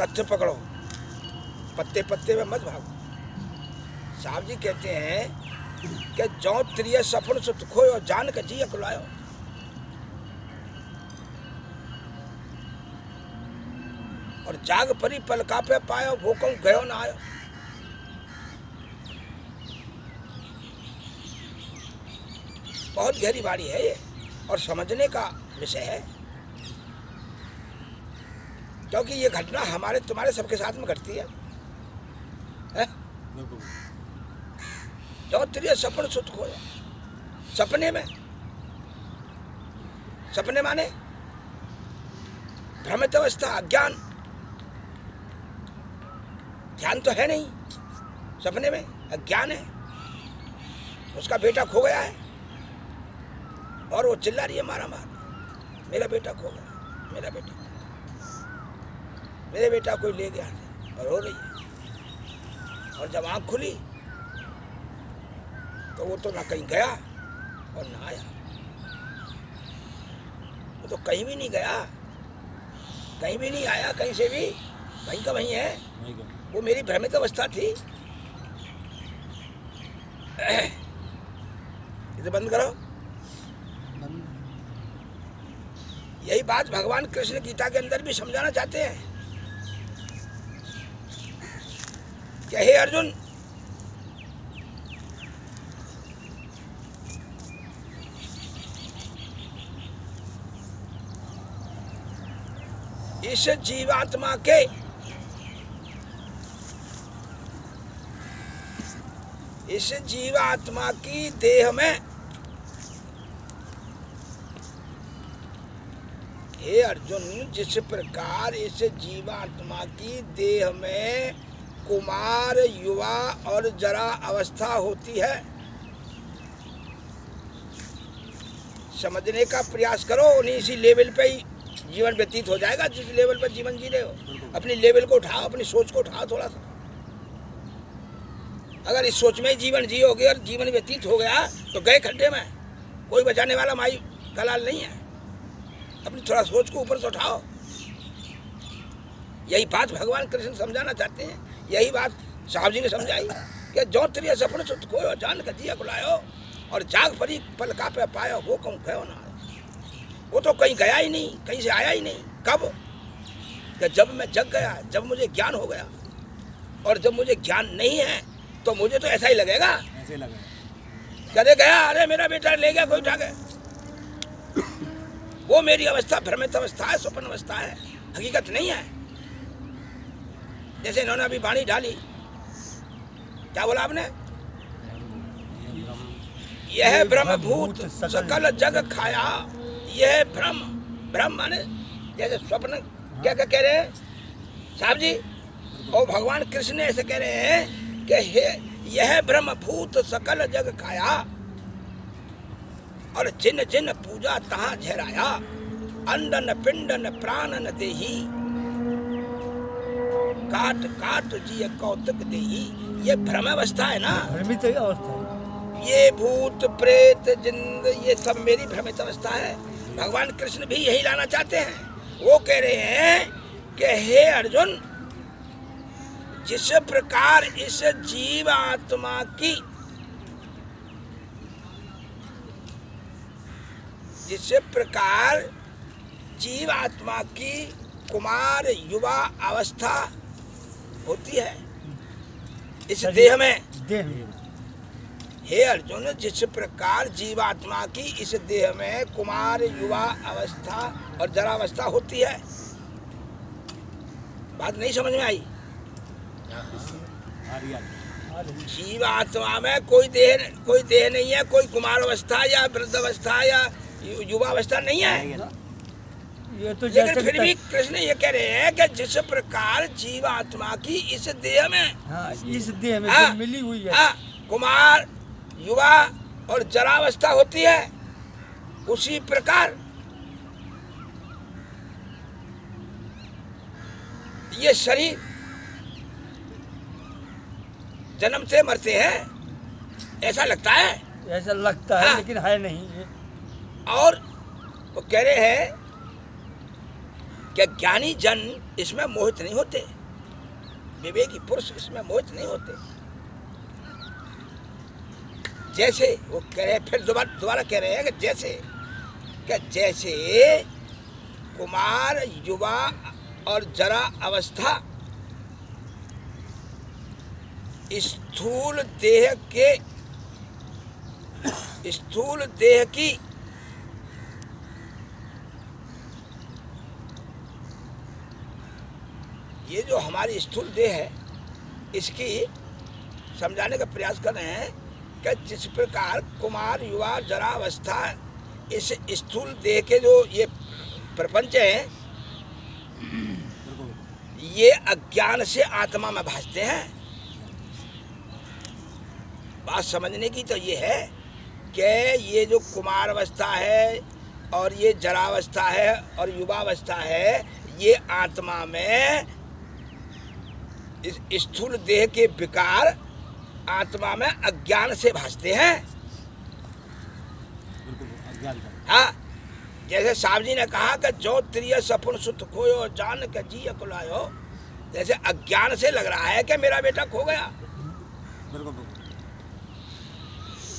तथ्य पकड़ो, पत्ते पत्ते में मत भागो। साहब जी कहते हैं कि जौ त्रिय सफल सुत खोयो जान का जी अकुलायो। और जाग परी पलका पे पायो भूखों गयो ना आयो। बहुत गहरी बाड़ी है ये और समझने का विषय है, क्योंकि ये घटना हमारे तुम्हारे सबके साथ में घटती है। जो त्रिय सपन सुत खोया, सपने में, सपने माने भ्रमित अवस्था, अज्ञान, ध्यान तो है नहीं, सपने में अज्ञान है। उसका बेटा खो गया है और वो चिल्ला रही है मारा मार, मेरा बेटा खो गया, मेरा बेटा, मेरे बेटा कोई ले गया और रो रही है। और जब आँख खुली तो वो तो ना कहीं गया और ना आया, वो तो कहीं भी नहीं गया, कहीं भी नहीं आया, कहीं से भी वहीं का वहीं है। वो मेरी भ्रमित अवस्था थी। इसे बंद करो। यही बात भगवान कृष्ण गीता के अंदर भी समझाना चाहते हैं कि हे अर्जुन, इस जीवात्मा के इस जीवात्मा की देह में, हे अर्जुन, जिस प्रकार इस जीवात्मा की देह में कुमार, युवा और जरा अवस्था होती है, समझने का प्रयास करो। उन्हीं इसी लेवल पे ही जीवन व्यतीत हो जाएगा, जिस लेवल पर जीवन जी रहे हो। अपनी लेवल को उठाओ, अपनी सोच को उठाओ थोड़ा सा। अगर इस सोच में ही जीवन जियोगे और जीवन व्यतीत हो गया तो गए खड्डे में, कोई बचाने वाला माई का लाल नहीं है। अपनी थोड़ा सोच को ऊपर से उठाओ। यही बात भगवान कृष्ण समझाना चाहते हैं। यही बात साहब जी ने समझाई कि जो त्रिय सपन सुत खोयो जान का जिया कुलायो और जाग परी पलका पे पायो वो कहूँ गयो ना। वो तो कहीं गया ही नहीं, कहीं से आया ही नहीं। कब? कि जब मैं जग गया, जब मुझे ज्ञान हो गया। और जब मुझे ज्ञान नहीं है तो मुझे तो ऐसा ही लगेगा, ऐसे लगेगा कदे गया, अरे मेरा बेटा ले गया कोई उठा के। वो मेरी अवस्था भ्रमित अवस्था है, स्वप्न अवस्था है, हकीकत नहीं है। जैसे इन्होंने अभी वाणी डाली, क्या बोला आपने? यह ब्रह्मभूत सकल जग खाया। यह ब्रह्म, ब्रह्म माने जैसे स्वप्न, क्या क्या कह रहे हैं साहब जी? और भगवान कृष्ण ऐसे कह रहे हैं कि यह ब्रह्मभूत सकल जग खाया और जिन जिन पूजा तहाँ झहराया, अंडन पिंडन प्राणन देही, काट काट जी कौतुक देही। ये भ्रम अवस्था है ना, भ्रमित अवस्था। ये भूत प्रेत जिंद ये सब मेरी भ्रमित अवस्था है। भगवान कृष्ण भी यही लाना चाहते हैं। वो कह रहे हैं कि हे अर्जुन, जिस प्रकार इस जीवात्मा की, जिस प्रकार जीवात्मा की कुमार युवा अवस्था होती है इस देह में, हे अर्जुन, जिस प्रकार जीवात्मा की इस देह में कुमार युवा अवस्था और जरा अवस्था होती है। बात नहीं समझ में आई? जीवात्मा में कोई देह नहीं है, कोई कुमार अवस्था या वृद्ध अवस्था या युवा अवस्था नहीं है। ये तो लेकिन फिर भी कृष्ण ये कह रहे हैं कि जिस प्रकार जीवात्मा की इस देह में, इस देह में मिली हुई है, कुमार युवा और जरा अवस्था होती है, उसी प्रकार ये शरीर जन्मते मरते हैं, ऐसा लगता है, ऐसा लगता है लेकिन है नहीं। और वो कह रहे हैं कि ज्ञानी जन इसमें मोहित नहीं होते, विवेकी पुरुष इसमें मोहित नहीं होते। जैसे वो कह रहे, फिर दोबारा कह रहे हैं कि जैसे कुमार, युवा और जरा अवस्था स्थूल देह की ये जो हमारी स्थूल देह है, इसकी समझाने का प्रयास कर रहे हैं कि जिस प्रकार कुमार, युवा, जरा अवस्था इस स्थूल देह के जो ये प्रपंच हैं, ये अज्ञान से आत्मा में भासते हैं। बात समझने की तो ये है कि ये जो कुमार अवस्था है और ये जरावस्था है और युवावस्था है, ये आत्मा में इस स्थूल देह के विकार आत्मा में अज्ञान से भासते हैं। हाँ, जैसे साहब जी ने कहा कि जो त्रिय सपुन सुत खोयो जान के जी अकुलायो, जैसे अज्ञान से लग रहा है कि मेरा बेटा खो गया।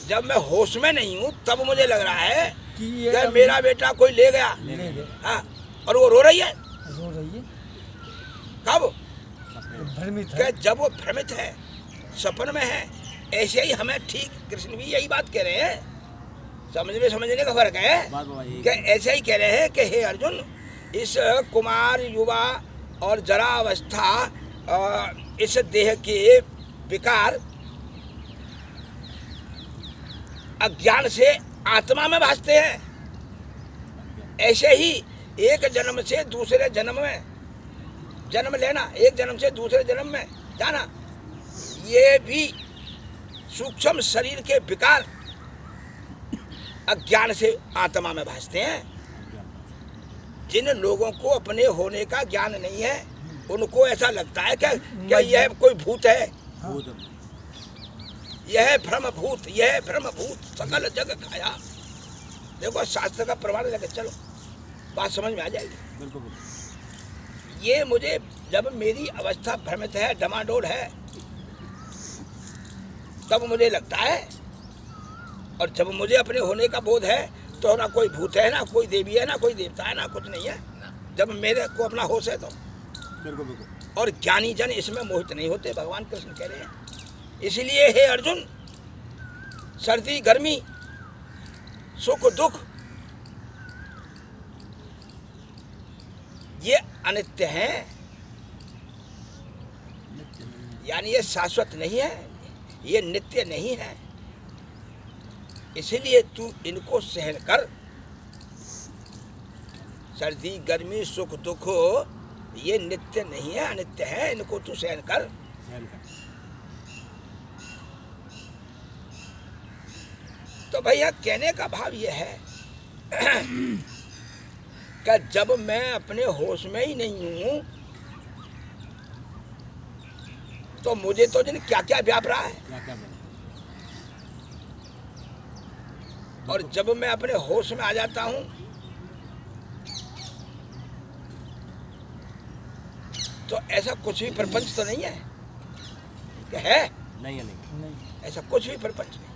जब मैं होश में नहीं हूँ तब मुझे लग रहा है कि मेरा बेटा कोई ले गया। हाँ, और वो रो रही है। कब? भ्रमित है। जब वो भ्रमित है, सपन में है। ऐसे ही हमें ठीक कृष्ण भी यही बात कह रहे हैं। समझने का फर्क है कि ऐसे ही कह रहे हैं कि हे अर्जुन, इस कुमार, युवा और जरा अवस्था, इस देह के विकार अज्ञान से आत्मा में भासते हैं। ऐसे ही एक जन्म से दूसरे जन्म में जन्म लेना, एक जन्म से दूसरे जन्म में जाना, ये भी सूक्ष्म शरीर के विकार अज्ञान से आत्मा में भासते हैं। जिन लोगों को अपने होने का ज्ञान नहीं है, उनको ऐसा लगता है कि यह कोई भूत है, यह भ्रम भूत सकल जग खाया। देखो शास्त्र का प्रमाण लेकर चलो, बात समझ में आ जाएगी। ये मुझे, जब मेरी अवस्था भ्रमित है, डमाडोल है, तब मुझे लगता है। और जब मुझे अपने होने का बोध है तो ना कोई भूत है, ना कोई देवी है, ना कोई देवता है, ना कुछ नहीं है। जब मेरे को अपना होश है तो और ज्ञानी जन इसमें मोहित नहीं होते, भगवान कृष्ण कह रहे हैं। इसलिए हे अर्जुन, सर्दी गर्मी, सुख दुख, ये अनित्य हैं, यानी ये शाश्वत नहीं है, ये नित्य नहीं है। इसलिए तू इनको सहन कर। सर्दी गर्मी सुख दुख ये नित्य नहीं है, अनित्य है, इनको तू सहन कर। तो भैया कहने का भाव ये है कि जब मैं अपने होश में ही नहीं हूं तो मुझे तो जिन क्या क्या व्याप रहा है, और जब मैं अपने होश में आ जाता हूं तो ऐसा कुछ भी प्रपंच तो नहीं है कि है? नहीं। ऐसा कुछ भी प्रपंच नहीं,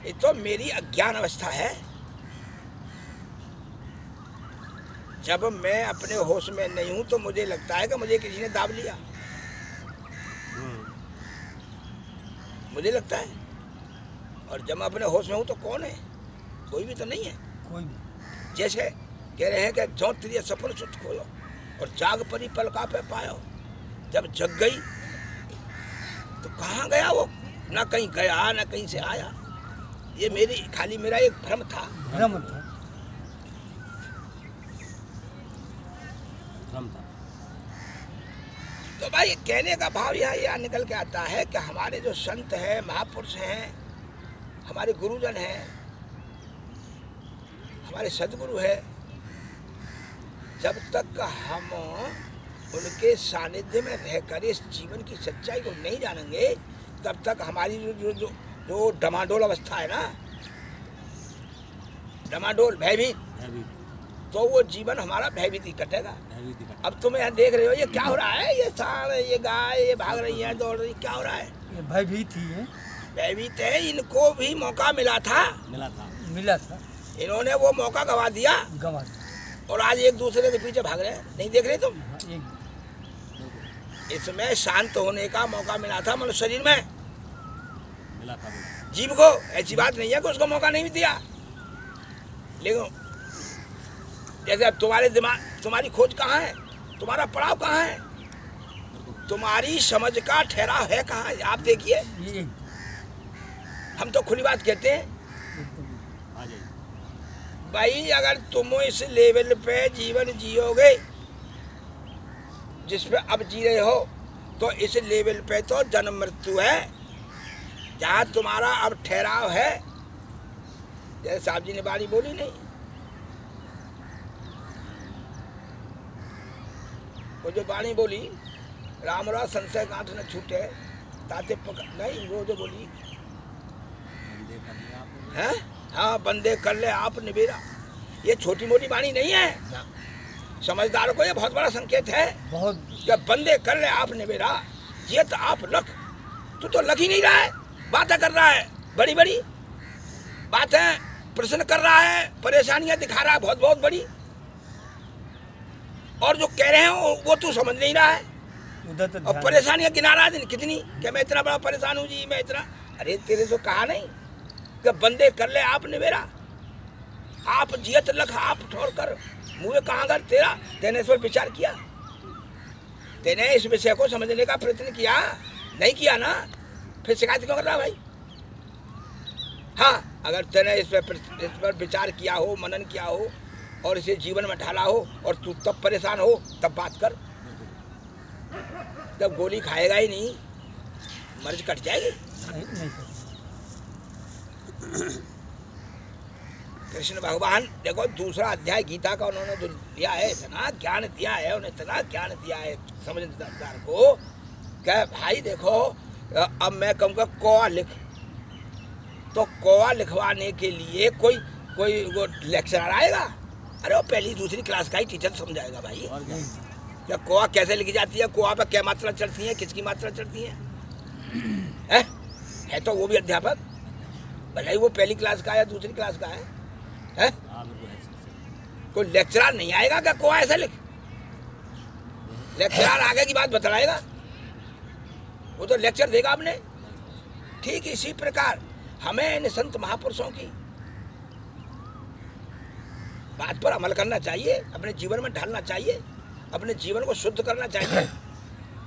ये तो मेरी अज्ञान अवस्था है। जब मैं अपने होश में नहीं हूं तो मुझे लगता है कि मुझे किसी ने दाब लिया, मुझे लगता है। और जब मैं अपने होश में हूं तो कौन है? कोई भी तो नहीं है। कोई भी। जैसे कह रहे हैं कि जो त्रिय सपन सुत खोयो और जाग परी पलका पे पायो। जब जग गई तो कहाँ गया वो? ना कहीं गया, ना कहीं से आया। ये खाली मेरा एक भ्रम था। तो भाई कहने का भाव यह निकल के आता है कि हमारे जो संत हैं, महापुरुष हैं, हमारे गुरुजन हैं, हमारे सदगुरु हैं, जब तक हम उनके सानिध्य में रहकर इस जीवन की सच्चाई को नहीं जानेंगे, तब तक हमारी जो डमाडोल अवस्था है ना, डमाडोल भयभीत, तो वो जीवन हमारा भयभीति कटेगा। अब तुम यहाँ देख रहे हो ये क्या हो रहा है, ये सांड, ये गाय, ये भाग रही है, दौड़ रही, क्या हो रहा है? ये भयभीत ही है। भयभीत है। इनको भी मौका मिला था, इन्होंने वो मौका गवा दिया और आज एक दूसरे के पीछे भाग रहे हैं। नहीं देख रहे तुम? इसमें शांत होने का मौका मिला था मनुष्य शरीर में, जीव को। ऐसी बात नहीं है कि उसको मौका नहीं दिया। लेकिन जैसे अब तुम्हारे दिमाग, तुम्हारी खोज कहाँ है, तुम्हारा पड़ाव कहाँ है, तुम्हारी समझ का ठहराव है कहाँ है? आप देखिए, हम तो खुली बात कहते हैं भाई, अगर तुम इस लेवल पे जीवन जियोगे जिस पे अब जी रहे हो, तो इस लेवल पे तो जन्म मृत्यु है। जहाँ तुम्हारा अब ठहराव है, जैसे साहब जी ने बारी बोली नहीं, वो जो बाणी बोली, राम राव संशय गांठ न छूटे ताते पकड़, नहीं वो जो बोली है, हाँ बंदे कर ले आप निबेरा, ये छोटी मोटी बाणी नहीं है। समझदार को ये बहुत बड़ा संकेत है। बहुत जब बंदे कर ले आप निबेरा, ये तो आप लख, तू तो लख ही नहीं रहा है, बातें कर रहा है, बड़ी बड़ी बातें प्रश्न कर रहा है, परेशानियां दिखा रहा है बहुत बहुत बड़ी, और जो कह रहे हैं वो तू समझ नहीं रहा है। और परेशानियां गिना रहा है कितनी, कि मैं इतना बड़ा परेशान हूँ जी, मैं इतना। अरे तेरे तो कहा नहीं कि बंदे कर ले आप निबेरा, आप जियत लख आप ठोर कर मुँह कहाँ कर तेरा। तेने इस पर विचार किया, तेने इस विषय को समझने का प्रयत्न किया? नहीं किया ना, फिर शिकायत क्यों कर रहा भाई? हाँ, अगर तेने इस पर विचार किया हो, मनन किया हो और इसे जीवन में ढाला हो और तू तब परेशान हो, तब बात कर। जब गोली खाएगा ही नहीं, मर्ज कट जाएगी। कृष्ण भगवान देखो, दूसरा अध्याय गीता का उन्होंने जो लिया है, इतना ज्ञान दिया है, उन्हें इतना ज्ञान दिया है समझदार को, क्या भाई देखो, अब मैं कहूँगा कौवा लिख, तो कौवा लिखवाने के लिए कोई वो लेक्चरर आएगा? अरे वो पहली दूसरी क्लास का ही टीचर समझाएगा भाई। क्या कौवा कैसे लिखी जाती है, कौवा पर क्या मात्रा चढ़ती है, किसकी मात्रा चढ़ती है तो वो भी अध्यापक, भले ही वो पहली क्लास का है या दूसरी क्लास का है? कोई लेक्चरर नहीं आएगा क्या कौवा ऐसा लिख? लेक्चरर आगे की बात बताएगा, वो तो लेक्चर देगा आपने। ठीक इसी प्रकार हमें इन संत महापुरुषों की बात पर अमल करना चाहिए, अपने जीवन में ढालना चाहिए, अपने जीवन को शुद्ध करना चाहिए।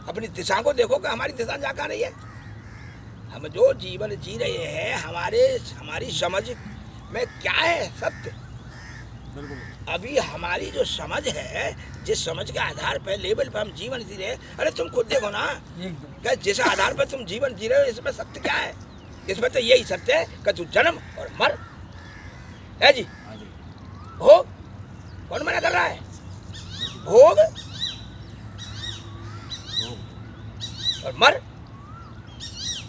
अपनी दिशा को देखो कि हमारी दिशा जा कहाँ रही है। हम जो जीवन जी रहे हैं, हमारी समझ में क्या है सत्य। अभी हमारी जो समझ है, जिस समझ के आधार पर लेवल पर हम जीवन जी रहे हैं, अरे तुम खुद देखो ना, क्या जिस आधार पर तुम जीवन जी रहे हो, इसमें सत्य क्या है? इसमें तो यही सत्य है कि तू जन्म और मर है जी। भोग कौन मना कर रहा है? भोग और मर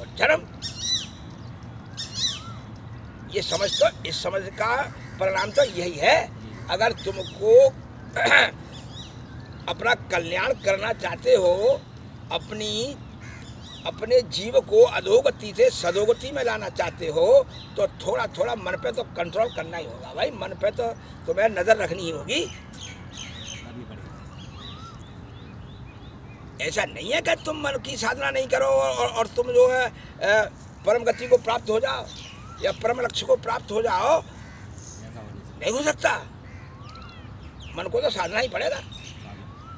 और जन्म, ये समझ, तो इस समझ का परिणाम तो यही है। अगर तुमको अपना कल्याण करना चाहते हो, अपने जीव को अधोगति से सदोगति में लाना चाहते हो, तो थोड़ा थोड़ा मन पे तो कंट्रोल करना ही होगा भाई। मन पे तो तुम्हें नजर रखनी ही होगी। ऐसा नहीं है कि तुम मन की साधना नहीं करो और तुम जो है परम गति को प्राप्त हो जाओ या परम लक्ष्य को प्राप्त हो जाओ, नहीं हो सकता। मन को तो साधना ही पड़ेगा,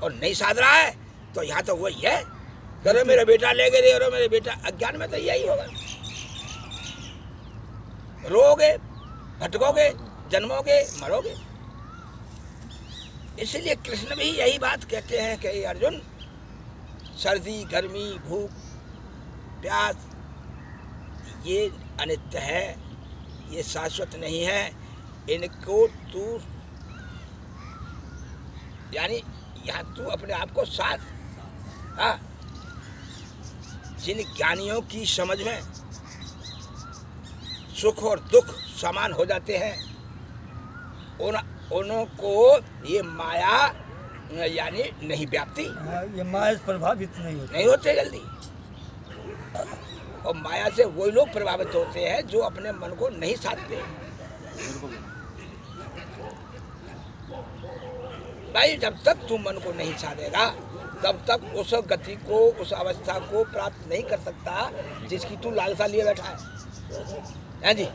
और नहीं साध रहा है तो यहाँ तो वही है, करो मेरा बेटा ले गए, करो मेरे बेटा। अज्ञान में तो यही होगा, रोगे, भटकोगे, जन्मोगे, मरोगे। इसलिए कृष्ण भी यही बात कहते हैं कि अर्जुन, सर्दी, गर्मी, भूख, प्यास ये अनित्य है, ये शाश्वत नहीं है। इनको तू यानी यहाँ तू अपने आप को साथ, हाँ, जिन ज्ञानियों की समझ में सुख और दुख समान हो जाते हैं, उनको ये माया यानी नहीं व्याप्ति, ये माया से प्रभावित नहीं होते जल्दी। और माया से वही लोग प्रभावित होते हैं जो अपने मन को नहीं साधते। भाई जब तक तू मन को नहीं साधेगा तब तक उस गति को, उस अवस्था को प्राप्त नहीं कर सकता जिसकी तू लालसा लिए बैठा है जी।